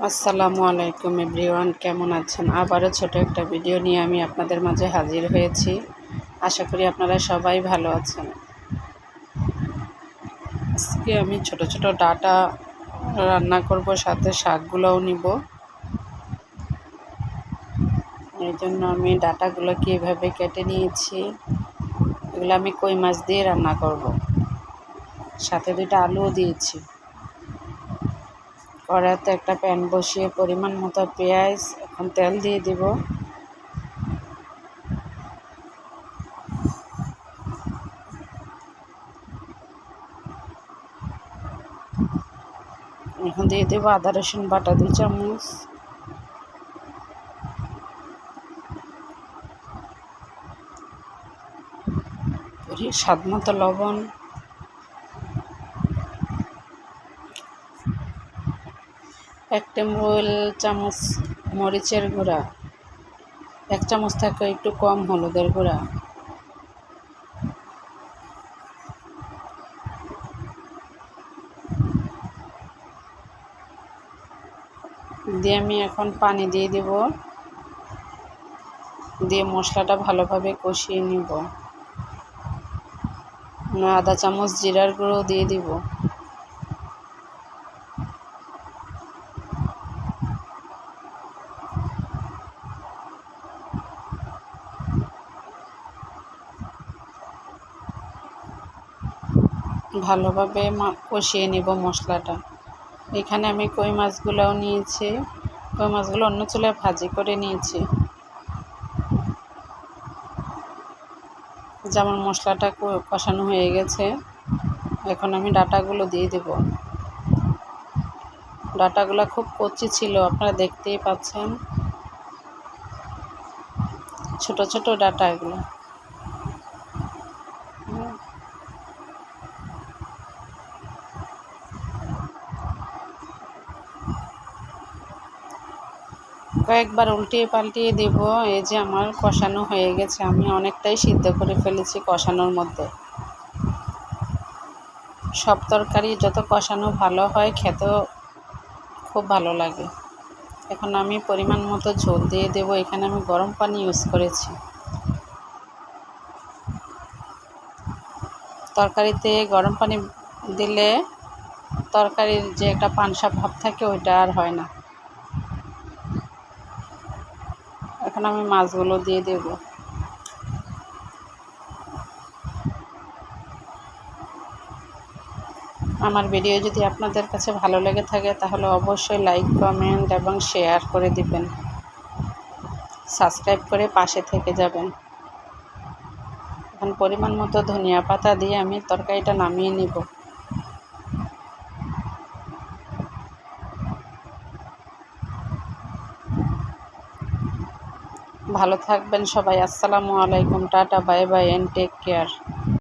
আসসালামু আলাইকুম এভরিওয়ান, কেমন আছেন? আবারও ছোট একটা ভিডিও নিয়ে আমি আপনাদের মাঝে হাজির হয়েছি। আশা করি আপনারা সবাই ভালো আছেন। আজকে আমি ছোট ছোট ডাটা রান্না করব, সাথে শাকগুলোও নিব। এই জন্য আমি ডাটাগুলোকে এভাবে কেটে নিয়েছি। এগুলো আমি কই মাছ দিয়ে রান্না করব, সাথে 2টা আলুও দিয়েছি। কড়াইতে একটা প্যান বসিয়ে পরিমাণ মতো পেঁয়াজ, এখন তেল দিয়ে দিব। এখন দিয়ে দেবো আদা রসুন বাটা 2 চামচ, স্বাদ মতো লবণ, 1 টেবিল চামচ মরিচের গুঁড়া, 1 চামচ থেকে একটু কম হলুদের গুঁড়া, দিয়ে আমি এখন পানি দিয়ে দেব, দিয়ে মশলাটা ভালোভাবে কষিয়ে নিব। আধা চামচ জিরার গুঁড়ো দিয়ে দিব। ভালোভাবে কষিয়ে নিব মশলাটা। এখানে আমি কই মাছগুলোও নিয়েছি, কই মাছগুলো অন্য চুলায় ভাজি করে নিয়েছি। যেমন মশলাটা কষানো হয়ে গেছে, এখন আমি ডাটাগুলো দিয়ে দেব। ডাটাগুলো খুব কচি ছিল, আপনারা দেখতেই পাচ্ছেন, ছোট ছোট ডাটা এগুলো। কয়েকবার উল্টিয়ে পাল্টিয়ে দেব। এই যে আমার কষানো হয়ে গেছে, আমি অনেকটাই সিদ্ধ করে ফেলেছি কষানোর মধ্যে। সব তরকারি যত কষানো ভালো হয়, খেতেও খুব ভালো লাগে। এখন আমি পরিমাণ মতো ঝোল দিয়ে দেব। এখানে আমি গরম পানি ইউজ করেছি। তরকারিতে গরম পানি দিলে তরকারির যে একটা পানসা ভাব থাকে, ওইটা আর হয় না। এখন আমি মাছগুলো দিয়ে দেব। আমার ভিডিও যদি আপনাদের কাছে ভালো লেগে থাকে, তাহলে অবশ্যই লাইক, কমেন্ট এবং শেয়ার করে দিবেন। সাবস্ক্রাইব করে পাশে থেকে যাবেন। এখন পরিমাণ মতো ধনিয়া পাতা দিয়ে আমি তরকারিটা নামিয়ে নিব। ভালো থাকবেন সবাই। আসসালামু আলাইকুম, tata, bye bye, and take care.